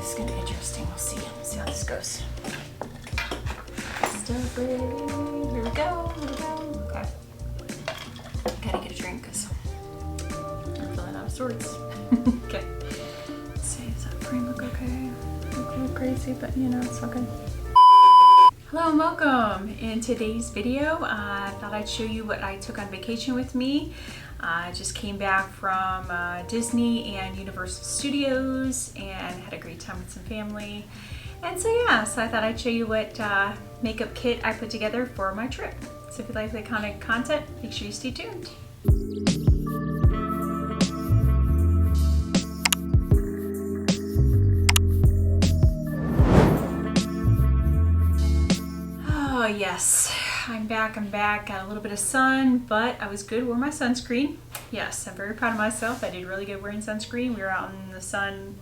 this is gonna be interesting. We'll see. We'll see how this goes. Here we go. Okay. Gotta get a drink because I'm feeling out of sorts. Okay. Let's see, does that frame look okay? Look a little crazy, but you know, it's all good. Hello and welcome. In today's video, I thought I'd show you what I took on vacation with me. I just came back from Disney and Universal Studios and had a great time with some family. And so yeah, so I thought I'd show you what makeup kit I put together for my trip. So if you like that kind of content, make sure you stay tuned. Oh yes, I'm back. Got a little bit of sun, but I was good. Wore my sunscreen. Yes, I'm very proud of myself. I did really good wearing sunscreen. We were out in the sun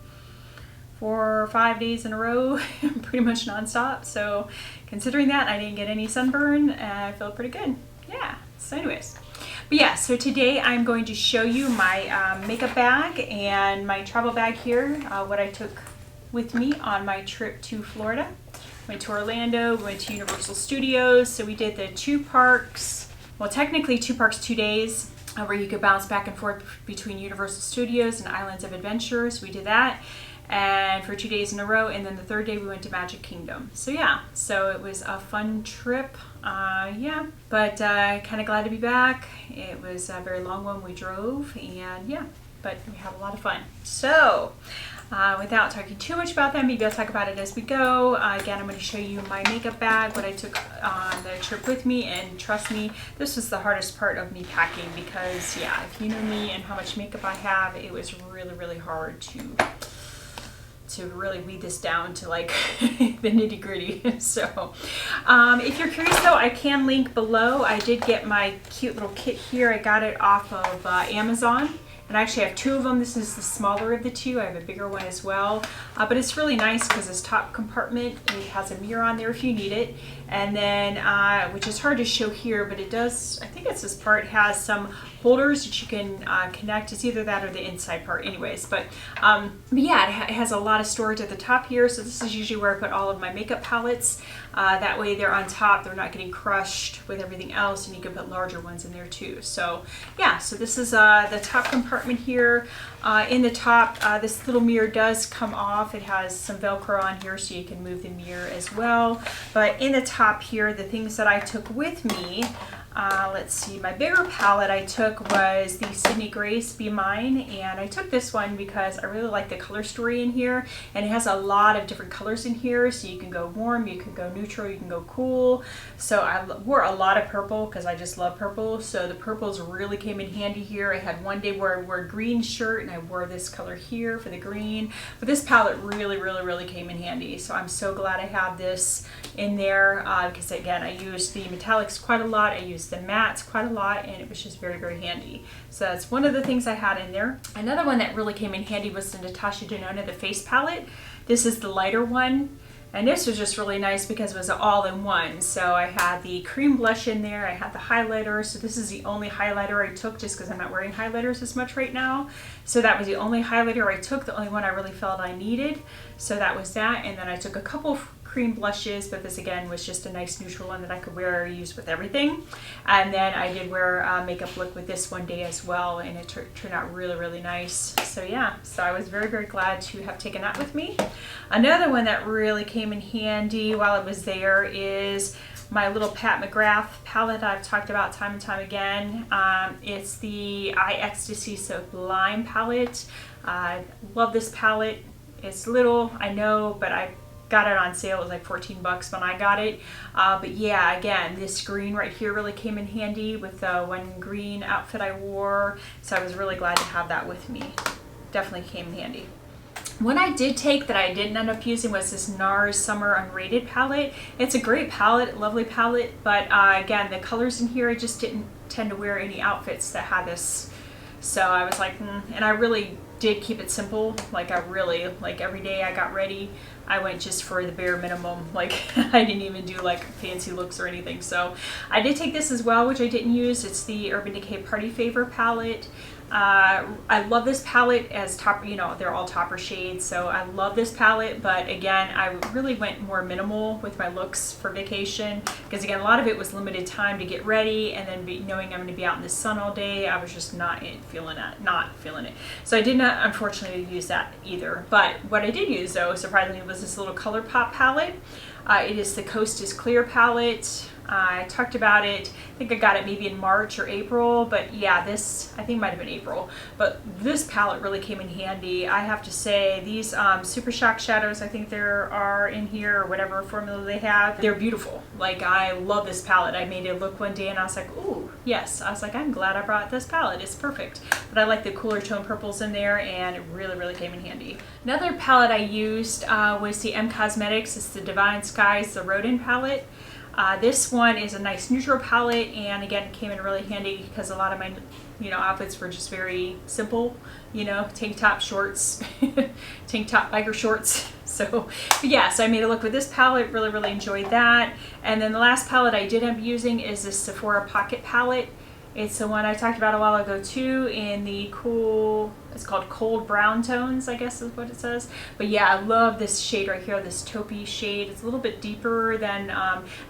4 or 5 days in a row, pretty much nonstop. So considering that, I didn't get any sunburn. I feel pretty good. Yeah, so anyways. But yeah, so today I'm going to show you my makeup bag and my travel bag here, what I took with me on my trip to Florida. Went to Orlando, went to Universal Studios. So we did the 2 parks, well technically 2 parks, 2 days, where you could bounce back and forth between Universal Studios and Islands of Adventure. So we did that. And for 2 days in a row, and then the 3rd day we went to Magic Kingdom. So yeah, so it was a fun trip, yeah, but kind of glad to be back. It was a very long one we drove, and yeah, but we had a lot of fun. So without talking too much about that, maybe I'll talk about it as we go. Again, I'm going to show you my makeup bag, what I took on the trip with me, and trust me, this was the hardest part of me packing because yeah, if you know me and how much makeup I have, it was really hard to really weed this down to like the nitty gritty. So if you're curious though, I can link below. I did get my cute little kit here. I got it off of Amazon. And I actually have 2 of them. This is the smaller of the 2. I have a bigger one as well. But it's really nice because this top compartment, it has a mirror on there if you need it. And then, which is hard to show here, but it does, I think it's this part, has some holders that you can connect. It's either that or the inside part anyways. But yeah, it has a lot of storage at the top here. So this is usually where I put all of my makeup palettes. That way they're on top. They're not getting crushed with everything else. And you can put larger ones in there too. So yeah, so this is the top compartment here. In the top, this little mirror does come off. It has some Velcro on here so you can move the mirror as well. But in the top here, the things that I took with me, let's see, my bigger palette I took was the Sydney Grace Be Mine, and I took this one because I really like the color story in here, and it has a lot of different colors in here, so you can go warm, you can go neutral, you can go cool. So I wore a lot of purple because I just love purple, so the purples really came in handy here. I had one day where I wore a green shirt and I wore this color here for the green, but this palette really came in handy, so I'm so glad I have this in there because again, I used the metallics quite a lot, I used the mattes quite a lot, and it was just very handy. So that's one of the things I had in there. Another one that really came in handy was the Natasha Denona, the face palette. This is the lighter one, and this was just really nice because it was all in one. So I had the cream blush in there, I had the highlighter. So this is the only highlighter I took just because I'm not wearing highlighters as much right now. So that was the only highlighter I took, the only one I really felt I needed. So that was that, and then I took a couple cream blushes, but this again was just a nice neutral one that I could wear or use with everything. And then I did wear a makeup look with this one day as well, and it turned out really nice. So yeah, so I was very glad to have taken that with me. Another one that really came in handy while I was there is my little McGrath palette I've talked about time and time again. It's the Ecstasy Sublime palette. I love this palette. It's little, I know, but I got it on sale. It was like 14 bucks when I got it. But yeah, again, this green right here really came in handy with the one green outfit I wore. So I was really glad to have that with me. Definitely came in handy. One I did take that I didn't end up using was this Nars Summer Unrated palette. It's a great palette, lovely palette, but again, the colors in here, I just didn't tend to wear any outfits that had this. So I was like, and I really did keep it simple. Like every day I got ready, I went just for the bare minimum. Like I didn't even do like fancy looks or anything. So I did take this as well, which I didn't use. It's the Urban Decay Party Favor palette. I love this palette as top, you know, they're all topper shades, so I love this palette, but again, I really went more minimal with my looks for vacation, because again, a lot of it was limited time to get ready, and then knowing I'm going to be out in the sun all day, I was just not feeling it. So I did not, unfortunately, use that either. But what I did use, though, surprisingly, was this little ColourPop palette. It is the Coast is Clear palette. I talked about it, I think I got it maybe in March or April, but yeah, this, I think it might have been April, but this palette really came in handy. I have to say, these Super Shock shadows, I think there are in here, or whatever formula they have, they're beautiful. Like, I love this palette. I made it look one day and I was like, ooh, yes. I was like, I'm glad I brought this palette, it's perfect. But I like the cooler tone purples in there, and it really, really came in handy. Another palette I used was the M Cosmetics. It's the Divine Skies, the Rodin palette. This one is a nice neutral palette, and again, it came in really handy because a lot of my, you know, outfits were just very simple, you know, tank top, shorts, tank top, biker shorts. So yeah, so I made a look with this palette, really, really enjoyed that. And then the last palette I did end up using is this Sephora Pocket palette. It's the one I talked about a while ago too, in the cool, it's called Cold Brown Tones, I guess is what it says. But yeah, I love this shade right here, this taupey shade. It's a little bit deeper than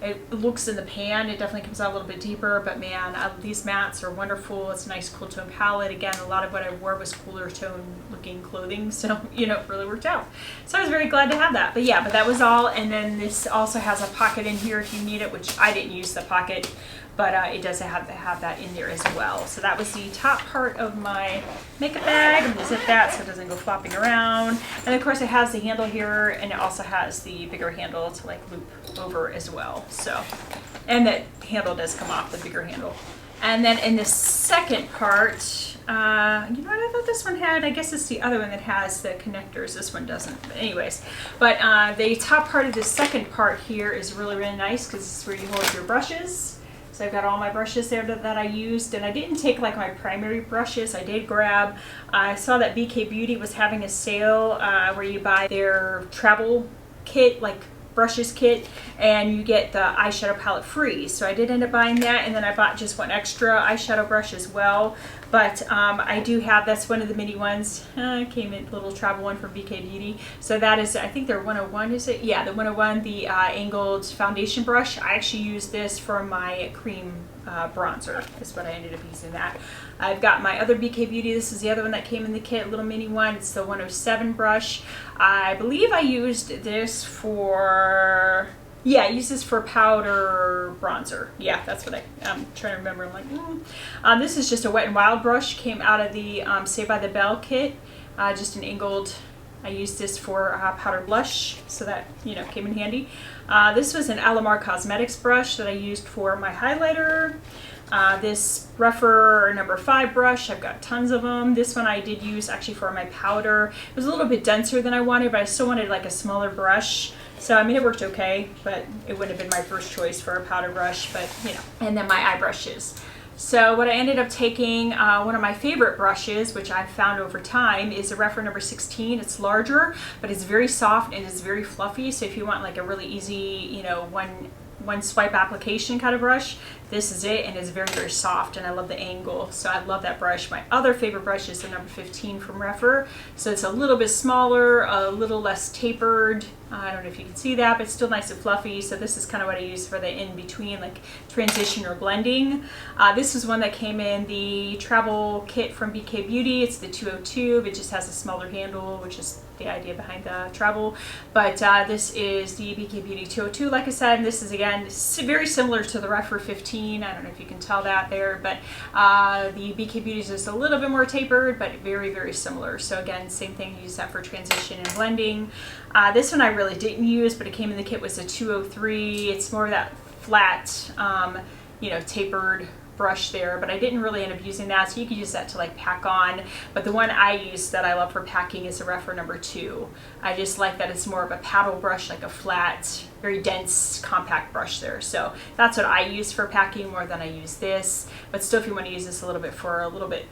it looks in the pan. It definitely comes out a little bit deeper, but man, these mattes are wonderful. It's a nice cool tone palette. Again, a lot of what I wore was cooler tone looking clothing, so you know, it really worked out. So I was very glad to have that. But yeah, but that was all. And then this also has a pocket in here if you need it, which I didn't use the pocket, but it does have to have that in there as well. So that was the top part of my makeup bag. I'm gonna zip that so it doesn't go flopping around. And of course it has the handle here, and it also has the bigger handle to like loop over as well. So, and that handle does come off, the bigger handle. And then in the second part, you know what, I thought this one had, I guess it's the other one that has the connectors. This one doesn't, but anyways. But the top part of the second part here is really, really nice because it's where you hold your brushes. So I've got all my brushes there that I used, and I didn't take like my primary brushes. I did grab, I saw that BK Beauty was having a sale where you buy their travel kit, like brushes kit, and you get the eyeshadow palette free. So I did end up buying that, and then I bought just one extra eyeshadow brush as well. But I do have, that's one of the mini ones. Came in a little travel one from BK Beauty. So that is, I think they're 101, is it? Yeah, the 101, the angled foundation brush. I actually use this for my cream bronzer, is what I ended up using that. I've got my other BK Beauty. This is the other one that came in the kit, little mini one. It's the 107 brush. I believe I used this for, yeah, I use this for powder bronzer. Yeah, that's what I'm trying to remember. I'm like, this is just a Wet n Wild brush. Came out of the Saved by the Bell kit. Just an angled, I used this for powder blush, so that, you know, came in handy. This was an Alamar Cosmetics brush that I used for my highlighter. This Rougher number 5 brush, I've got tons of them. This one I did use actually for my powder. It was a little bit denser than I wanted, but I still wanted like a smaller brush. So I mean, it worked okay, but it wouldn't have been my first choice for a powder brush, but you know. And then my eye brushes. So what I ended up taking, one of my favorite brushes, which I've found over time, is a Rougher number 16. It's larger, but it's very soft and it's very fluffy. So if you want like a really easy, you know, one swipe application kind of brush, this is it, and it's very, very soft, and I love the angle, so I love that brush. My other favorite brush is the number 15 from Rougher, so it's a little bit smaller, a little less tapered. I don't know if you can see that, but it's still nice and fluffy, so this is kind of what I use for the in-between, like transition or blending. This is one that came in the travel kit from BK Beauty. It's the 202, it just has a smaller handle, which is the idea behind the travel. But this is the BK Beauty 202, like I said, and this is, again, very similar to the Rougher 15. I don't know if you can tell that there, but the BK Beauty is just a little bit more tapered, but very, very similar. So again, same thing, use that for transition and blending. This one I really didn't use, but it came in the kit, was a 203. It's more of that flat, you know, tapered brush there, but I didn't really end up using that, so you could use that to like pack on. But the one I use that I love for packing is a Rougher number 2. I just like that it's more of a paddle brush, like a flat, very dense, compact brush there. So that's what I use for packing more than I use this. But still, if you want to use this a little bit for a little bit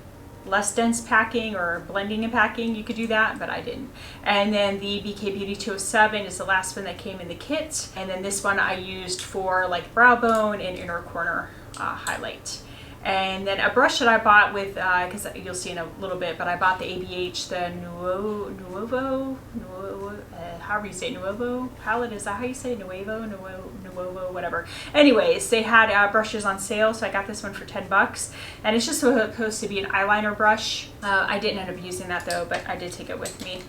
less dense packing or blending and packing, you could do that, but I didn't. And then the BK Beauty 207 is the last one that came in the kit. And then this one I used for like brow bone and inner corner highlight. And then a brush that I bought with, because you'll see in a little bit, but I bought the ABH, the Nuovo, however you say Nuovo palette, is that how you say Nuovo, whatever. Anyways, they had brushes on sale, so I got this one for 10 bucks. And it's just supposed to be an eyeliner brush. I didn't end up using that though, but I did take it with me.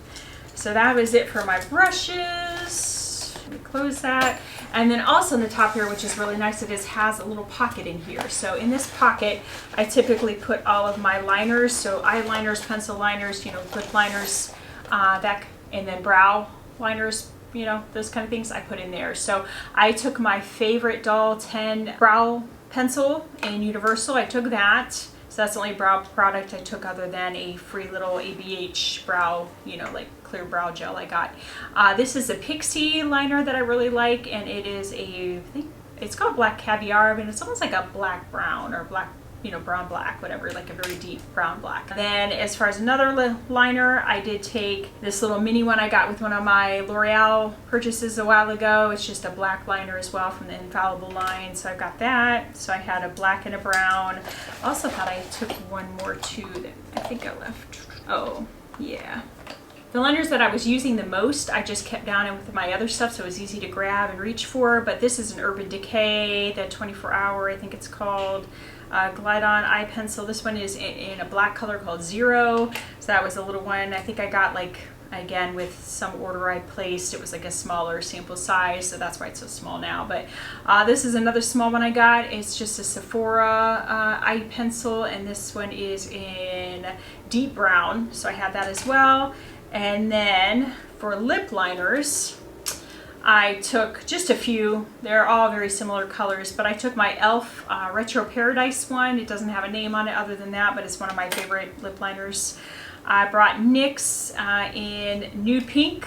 So that was it for my brushes. Let me close that. And then also in the top here, which is really nice, has a little pocket in here. So in this pocket, I typically put all of my liners, so eyeliners, pencil liners, you know, lip liners, and then brow liners, you know, those kind of things I put in there. So I took my favorite Doll 10 brow pencil in Universal. I took that. So that's the only brow product I took other than a free little ABH brow, you know, like clear brow gel I got. This is a Pixie liner that I really like, and it is I think it's called Black Caviar. I mean, it's almost like a black brown or black, you know, brown black, whatever, like a very deep brown black. Then as far as another liner, I did take this little mini one I got with one of my L'Oreal purchases a while ago. It's just a black liner as well from the Infallible line, so I've got that. So I had a black and a brown. Also thought I took one more too that I think I left. Oh yeah, the liners that I was using the most, I just kept down in with my other stuff, so it was easy to grab and reach for. But this is an Urban Decay, the 24 hour, I think it's called, Glide On eye pencil. This one is in a black color called Zero. So that was a little one. I think I got, like, again, with some order I placed, it was like a smaller sample size, so that's why it's so small now. But this is another small one I got. It's just a Sephora eye pencil, and this one is in deep brown, so I had that as well. And then for lip liners, I took just a few. They're all very similar colors, but I took my e.l.f. Retro Paradise one. It doesn't have a name on it other than that, but it's one of my favorite lip liners. I brought NYX in Nude Pink.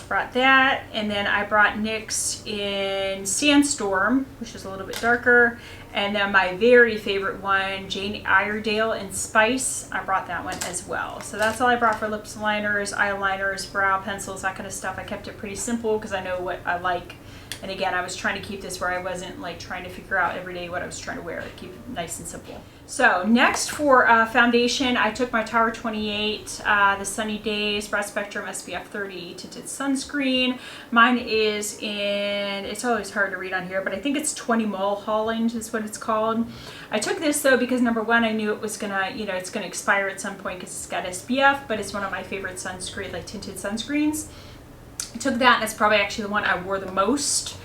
Brought that, and then I brought NYX in Sandstorm, which is a little bit darker. And then my very favorite one, Jane Iredale in Spice, I brought that one as well. So that's all I brought for lips liners, eyeliners, brow pencils, that kind of stuff. I kept it pretty simple because I know what I like. And again, I was trying to keep this where I wasn't like trying to figure out every day what I was trying to wear. Keep it nice and simple. So next for foundation, I took my Tower 28, the Sunny Days Broad Spectrum SPF 30 tinted sunscreen. Mine is in, it's always hard to read on here, but I think it's 20 Mulholland is what it's called. I took this though because number one, I knew it was gonna, you know, it's gonna expire at some point because it's got SPF, but it's one of my favorite sunscreen, like tinted sunscreens. I took that, and that's probably actually the one I wore the most.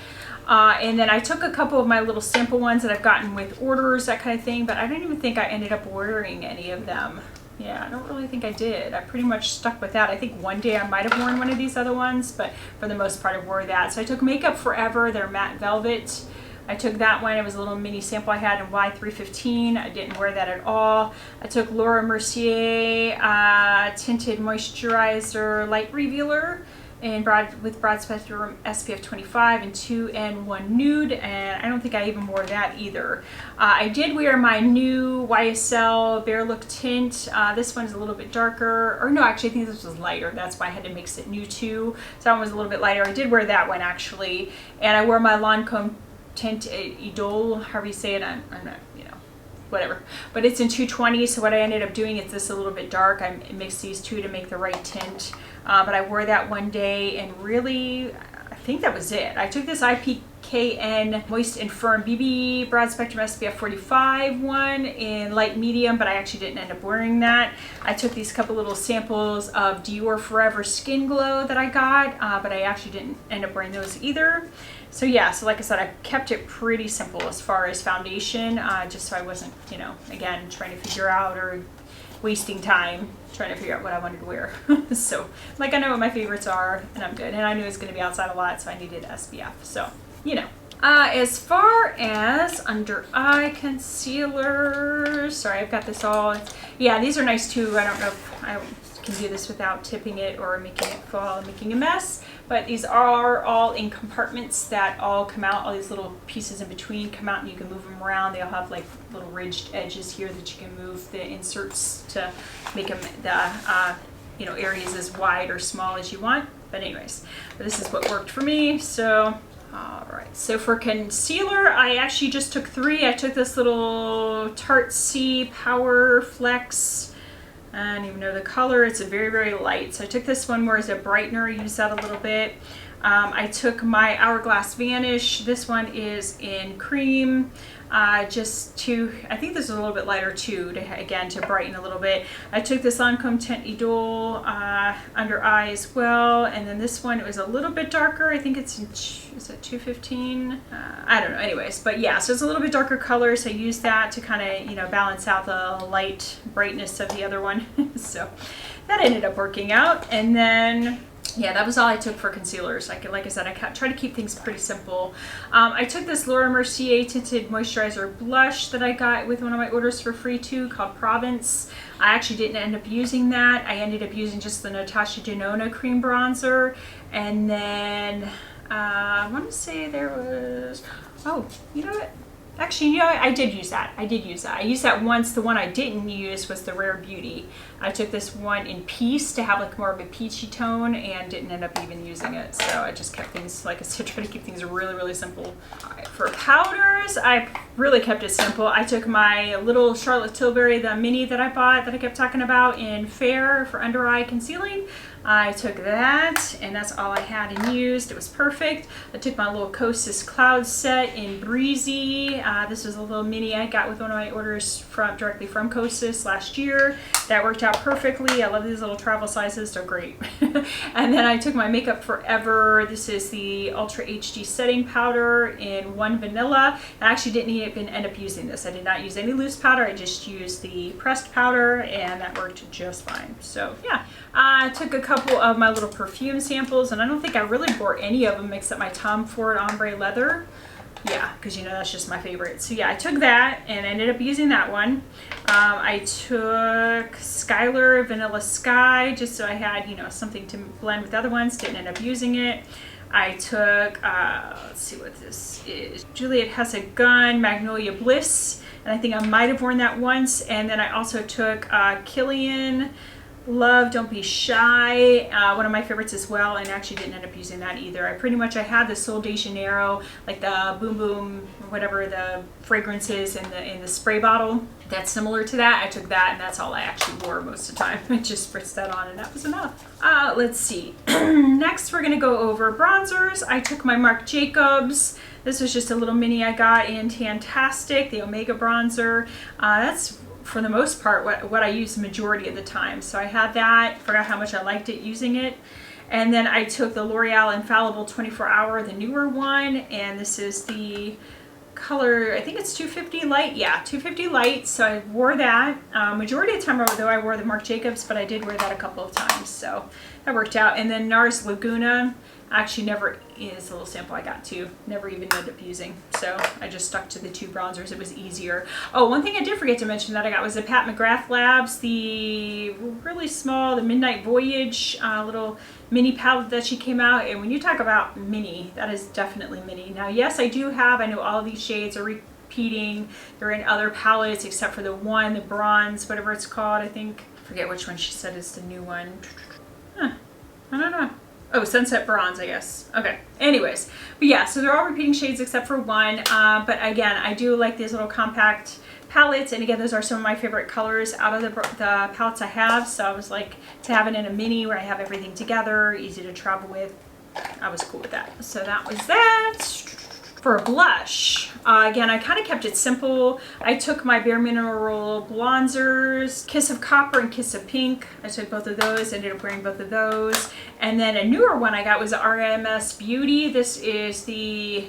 And then I took a couple of my little sample ones that I've gotten with orders, that kind of thing, but I don't even think I ended up wearing any of them. Yeah, I don't really think I did. I pretty much stuck with that. I think one day I might have worn one of these other ones, but for the most part I wore that. So I took Makeup Forever, their matte velvet. I took that one. It was a little mini sample I had in Y315. I didn't wear that at all. I took Laura Mercier Tinted Moisturizer Light Revealer with Broad Spectrum SPF 25 and 2N1 Nude, and I don't think I even wore that either. I did wear my new YSL Bare Look tint. This one's a little bit darker, or no, actually I think this was lighter. That's why I had to mix it new too. So that one was a little bit lighter. I did wear that one actually, and I wore my Lancome tint Idole, however you say it. I'm not, you know, whatever, but it's in 220. So what I ended up doing is this a little bit dark. I mixed these two to make the right tint, but I wore that one day, and really I think that was it. I took this IPKN Moist and Firm BB Broad Spectrum SPF 45 one in light medium, but I actually didn't end up wearing that. I took these couple little samples of Dior Forever Skin Glow that I got, but I actually didn't end up wearing those either. So yeah, so like I said, I kept it pretty simple as far as foundation, just so I wasn't, you know, again, trying to figure out or wasting time trying to figure out what I wanted to wear. So like I know what my favorites are, and I'm good. And I knew it was going to be outside a lot, so I needed SPF. So, you know. As far as under eye concealers, sorry, I've got this all. Yeah, these are nice too. I don't know if I can do this without tipping it or making it fall and making a mess, but these are all in compartments that all come out. All these little pieces in between come out, and you can move them around. They all have like little ridged edges here that you can move the inserts to make them the you know, areas as wide or small as you want. But anyways, this is what worked for me, so Alright, so for concealer, I actually just took 3. I took this little Tarte C Power Flex. I don't even know the color. It's a very, very light. So I took this one more as a brightener. I used that a little bit. I took my Hourglass Vanish. This one is in cream. Just to, I think this is a little bit lighter too, again, to brighten a little bit. I took this Lancome Teint Idole under eye as well, and then this one, it was a little bit darker. I think it's in, is it 215? I don't know, anyways, but yeah, so it's a little bit darker color, so I used that to kind of, you know, balance out the light brightness of the other one. So that ended up working out, and then yeah, that was all I took for concealers. Like I said, I try to keep things pretty simple. I took this Laura Mercier Tinted Moisturizer Blush that I got with one of my orders for free too, called Provence. I actually didn't end up using that. I ended up using just the Natasha Denona Cream Bronzer. And then, I want to say there was, oh, you know what? Actually, you know, I did use that. I used that once. The one I didn't use was the Rare Beauty. I took this one in Peace to have like more of a peachy tone and didn't end up even using it. So I just kept things, like I said, try to keep things really, really simple. All right, for powders, I really kept it simple. I took my little Charlotte Tilbury, the mini that I bought that I kept talking about in Fair for under eye concealing. I took that, and that's all I had and used. It was perfect. I took my little Kosas Cloud set in Breezy. This was a little mini I got with one of my orders directly from Kosas last year. That worked out perfectly. I love these little travel sizes. They're great. And then I took my Makeup Forever. This is the Ultra HD Setting Powder in 1 Vanilla. I actually didn't even end up using this. I did not use any loose powder. I just used the pressed powder, and that worked just fine. So yeah, I took a couple of my little perfume samples, and I don't think I really bought any of them except my Tom Ford Ombre Leather. Yeah, because you know that's just my favorite. So yeah, I took that and ended up using that one. I took Skylar Vanilla Sky just so I had, you know, something to blend with other ones. Didn't end up using it. I took, let's see what this is, Juliet Hesse Gun Magnolia Bliss, and I think I might have worn that once. And then I also took Killian Love Don't Be Shy, one of my favorites as well, and actually didn't end up using that either. I had the Sol de Janeiro, like the Boom Boom, whatever the fragrance is in the spray bottle. That's similar to that. I took that, and that's all I actually wore most of the time. I just spritzed that on, and that was enough. Let's see. Next, we're gonna go over bronzers. I took my Marc Jacobs. This was just a little mini I got in Tantastic, the Omega bronzer. That's for the most part what I use the majority of the time. So I had that, forgot how much I liked it using it. And then I took the L'Oreal Infallible 24 Hour, the newer one, and this is the color, I think it's 250 Light. Yeah, 250 Light. So I wore that. Majority of the time though I wore the Marc Jacobs, but I did wear that a couple of times, so that worked out. And then Nars Laguna, actually never, is a little sample I got too, never even ended up using, so I just stuck to the 2 bronzers. It was easier. Oh, one thing I did forget to mention that I got was the Pat McGrath Labs, the really small, the Midnight Voyage little mini palette that she came out. And when you talk about mini, that is definitely mini. Now yes, I know all of these shades are repeating. They're in other palettes except for the one, the bronze, whatever it's called, I think. I forget which one she said is the new one. I don't know. Oh, Sunset Bronze, I guess. Okay. Anyways, but yeah, so they're all repeating shades except for one. But again, I do like these little compact palettes, and again, those are some of my favorite colors out of the palettes I have. So I was like, to have it in a mini where I have everything together, easy to travel with, I was cool with that. So that was that. For a blush, again, I kind of kept it simple. I took my Bare Mineral bronzers, Kiss of Copper and Kiss of Pink. I took both of those, ended up wearing both of those. And then a newer one I got was the RMS Beauty. This is the,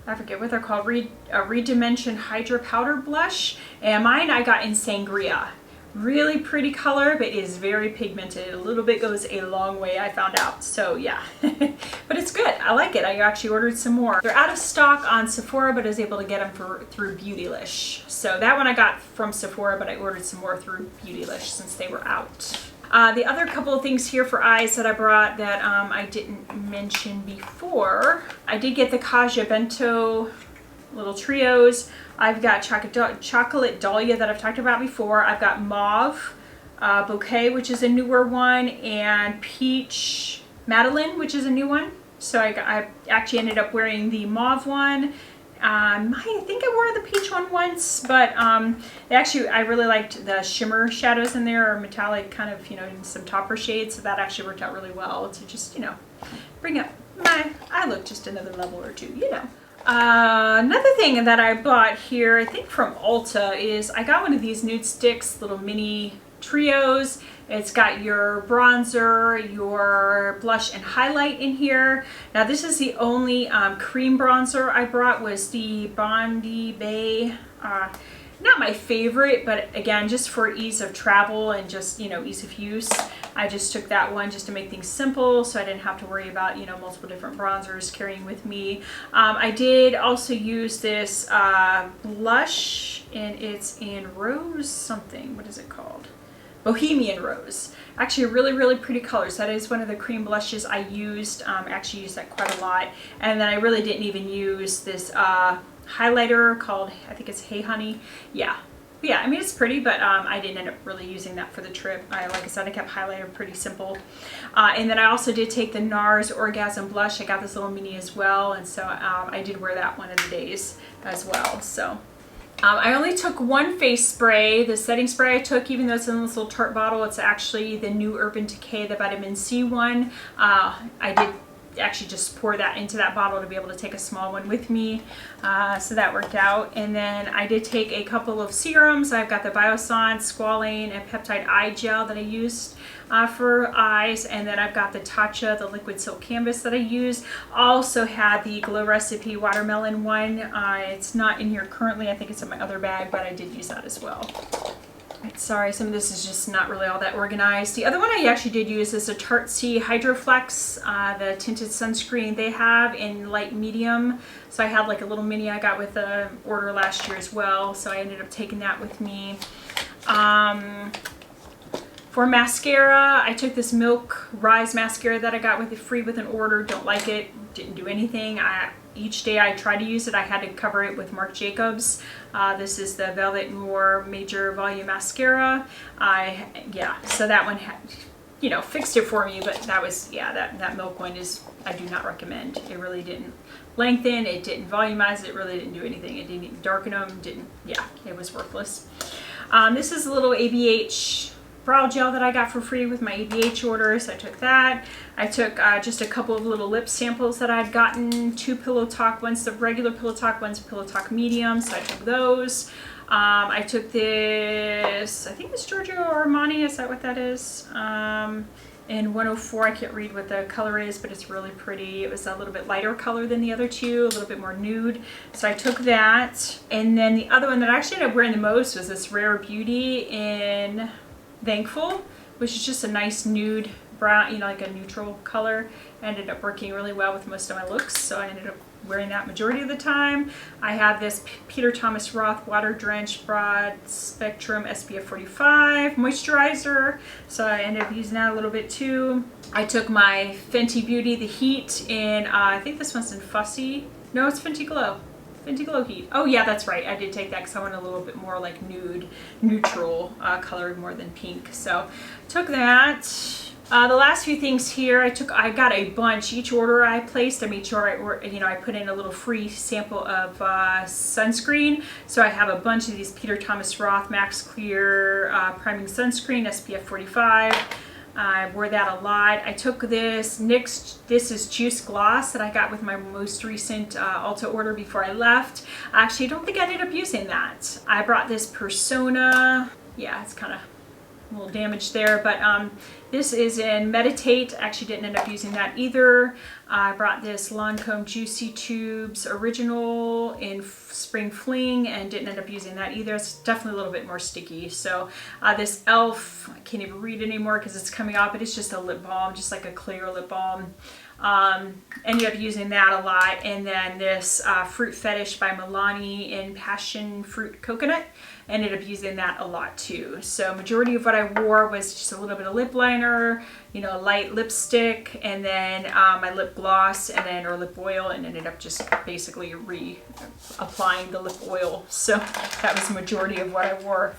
I forget what they're called, Redimension Hydra Powder Blush. And mine I got in Sangria. Really pretty color, but it is very pigmented. A little bit goes a long way, I found out. So yeah, but it's good. I like it. I actually ordered some more. They're out of stock on Sephora, but I was able to get them through Beautylish. So that one I got from Sephora, but I ordered some more through Beautylish since they were out. The other couple of things here for eyes that I brought that I didn't mention before, I did get the Kaja Bento little trios. I've got Chocolate Dahlia that I've talked about before. I've got Mauve Bouquet, which is a newer one, and Peach Madeline, which is a new one. So I actually ended up wearing the mauve one. I think I wore the peach one once, but actually I really liked the shimmer shadows in there, or metallic kind of, you know, in some topper shades. So that actually worked out really well to just, you know, bring up my eye look just another level or two, you know. Another thing that I bought here, I think from Ulta, is I got one of these nude sticks, little mini trios. It's got your bronzer, your blush and highlight in here. Now this is the only cream bronzer I brought, was the Bondi Bay. Not my favorite, but again, just for ease of travel and just, you know, ease of use, I just took that one just to make things simple, so I didn't have to worry about, you know, multiple different bronzers carrying with me. I did also use this blush, and it's in rose something. What is it called? Bohemian Rose. Actually a really, really pretty color. So that is one of the cream blushes I used. Actually used that quite a lot. And then I really didn't even use this highlighter called, I think it's Hey Honey. Yeah, I mean, it's pretty, but I didn't end up really using that for the trip. Like I said, I kept highlighter pretty simple. And then I also did take the Nars Orgasm blush. I got this little mini as well, and so I did wear that one of the days as well. So I only took one face spray. The setting spray I took, even though it's in this little Tarte bottle, it's actually the new Urban Decay, the vitamin C one. I did actually just pour that into that bottle to be able to take a small one with me, so that worked out. And then I did take a couple of serums. I've got the Biossance, Squalane, and Peptide Eye Gel that I used for eyes, and then I've got the Tatcha, the liquid silk canvas that I used. Also had the Glow Recipe watermelon one. It's not in here currently, I think it's in my other bag, but I did use that as well. Sorry, some of this is just not really all that organized. The other one I actually did use is a Tarte Hydroflex, the tinted sunscreen they have in light medium. So I had like a little mini I got with the order last year as well, so I ended up taking that with me. For mascara, I took this Milk Rise mascara that I got with free with an order. Don't like it, didn't do anything. Each day I tried to use it, I had to cover it with Marc Jacobs. This is the Velvet Noir Major Volume Mascara. Yeah, so that one had, you know, fixed it for me, but that was, yeah, that Milk one is, I do not recommend. It really didn't lengthen, it didn't volumize, it really didn't do anything. It didn't even darken them, yeah, it was worthless. This is a little ABH brow gel that I got for free with my ABH order, so I took that. I took just a couple of little lip samples that I'd gotten, 2 Pillow Talk, one's the regular Pillow Talk, one's Pillow Talk medium, so I took those. I took this, I think it's Giorgio Armani, is that what that is? In 104, I can't read what the color is, but it's really pretty. It was a little bit lighter color than the other two, a little bit more nude. So I took that. And then the other one that I actually ended up wearing the most was this Rare Beauty in Thankful, which is just a nice nude brown, you know, like a neutral color. Ended up working really well with most of my looks, so I ended up wearing that majority of the time. I have this Peter Thomas Roth Water Drenched Broad Spectrum SPF 45 moisturizer, so I ended up using that a little bit too. I took my Fenty Beauty The Heat in, I think this one's in Fussy. No, it's Fenty Glow. Fenty Glow Heat. Oh yeah, that's right. I did take that because I want a little bit more like nude, neutral color more than pink. So took that. The last few things here, I got a bunch. Each order I placed, I made sure I put in a little free sample of sunscreen. So I have a bunch of these Peter Thomas Roth Max Clear Priming Sunscreen, SPF 45. I wore that a lot. I took this NYX, this is Juice Gloss that I got with my most recent Ulta order before I left. Actually, I don't think I ended up using that. I brought this Persona. Yeah, it's kind of a little damaged there, but this is in Meditate. Actually didn't end up using that either. I brought this Lancome Juicy Tubes Original in Spring Fling and didn't end up using that either. It's definitely a little bit more sticky. So this e.l.f., I can't even read it anymore because it's coming off, but it's just a lip balm, just like a clear lip balm. Ended up using that a lot. And then this Fruit Fetish by Milani in Passion Fruit Coconut. Ended up using that a lot too. So majority of what I wore was just a little bit of lip liner, you know, light lipstick, and then my lip gloss, and then or lip oil, and ended up just basically re-applying the lip oil. So that was the majority of what I wore.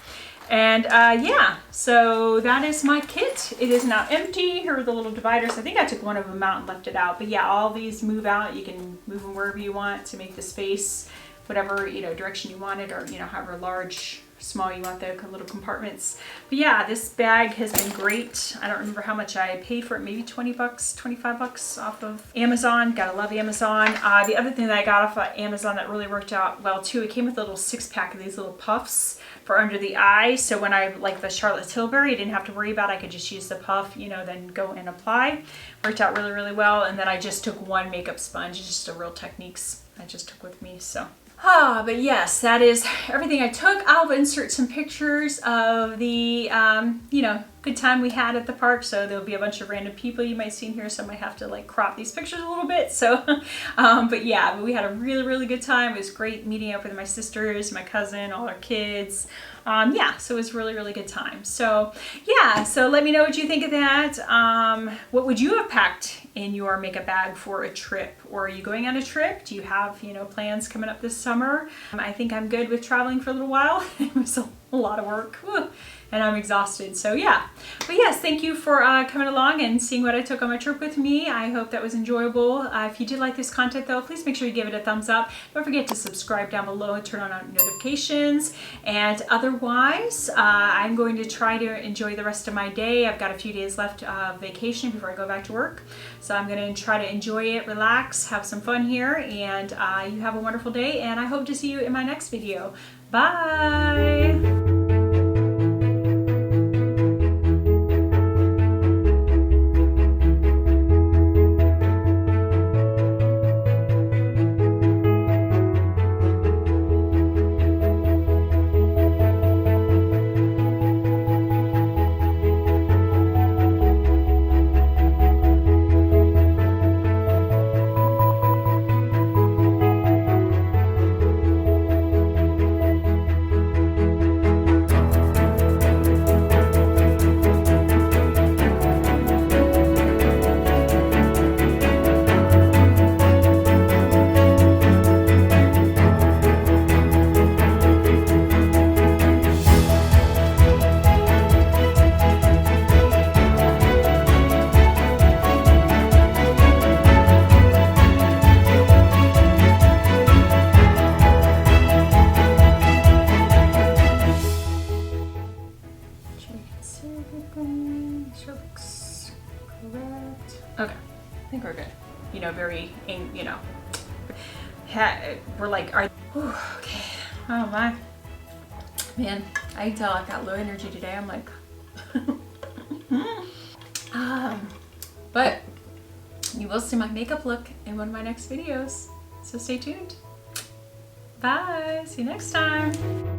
And yeah, so that is my kit. It is now empty. Here are the little dividers. I think I took one of them out and left it out. But yeah, all these move out. You can move them wherever you want to make the space, whatever, you know, direction you want it, or, you know, however large, small you want the little compartments. But yeah, this bag has been great. I don't remember how much I paid for it, maybe 20 bucks, 25 bucks off of Amazon. Gotta love Amazon. The other thing that I got off of Amazon that really worked out well too, it came with a little 6-pack of these little puffs for under the eye. So when I, like the Charlotte Tilbury, I didn't have to worry about it. I could just use the puff, you know, then go and apply. Worked out really, really well. And then I just took one makeup sponge, just a Real Techniques I just took with me, so. But yes, that is everything I took. I'll insert some pictures of the, you know, good time we had at the park. So there'll be a bunch of random people you might see in here. So I might have to like crop these pictures a little bit. So, but yeah, but we had a really, really good time. It was great meeting up with my sisters, my cousin, all our kids. Yeah, so it was really, really good time. So yeah, so let me know what you think of that. What would you have packed in your makeup bag for a trip? Or are you going on a trip? Do you have, you know, plans coming up this summer? I think I'm good with traveling for a little while. It was a lot of work. Whew. And I'm exhausted, so yeah. But yes, thank you for coming along and seeing what I took on my trip with me. I hope that was enjoyable. If you did like this content though, please make sure you give it a thumbs up. Don't forget to subscribe down below and turn on notifications. And otherwise, I'm going to try to enjoy the rest of my day. I've got a few days left of vacation before I go back to work. So I'm gonna try to enjoy it, relax, have some fun here, and you have a wonderful day, and I hope to see you in my next video. Bye! Sure looks correct. Okay, I think we're good. You know, very, you know, we're like, okay. Oh my, man, I can tell I've got low energy today. I'm like, but you will see my makeup look in one of my next videos. So stay tuned. Bye, see you next time.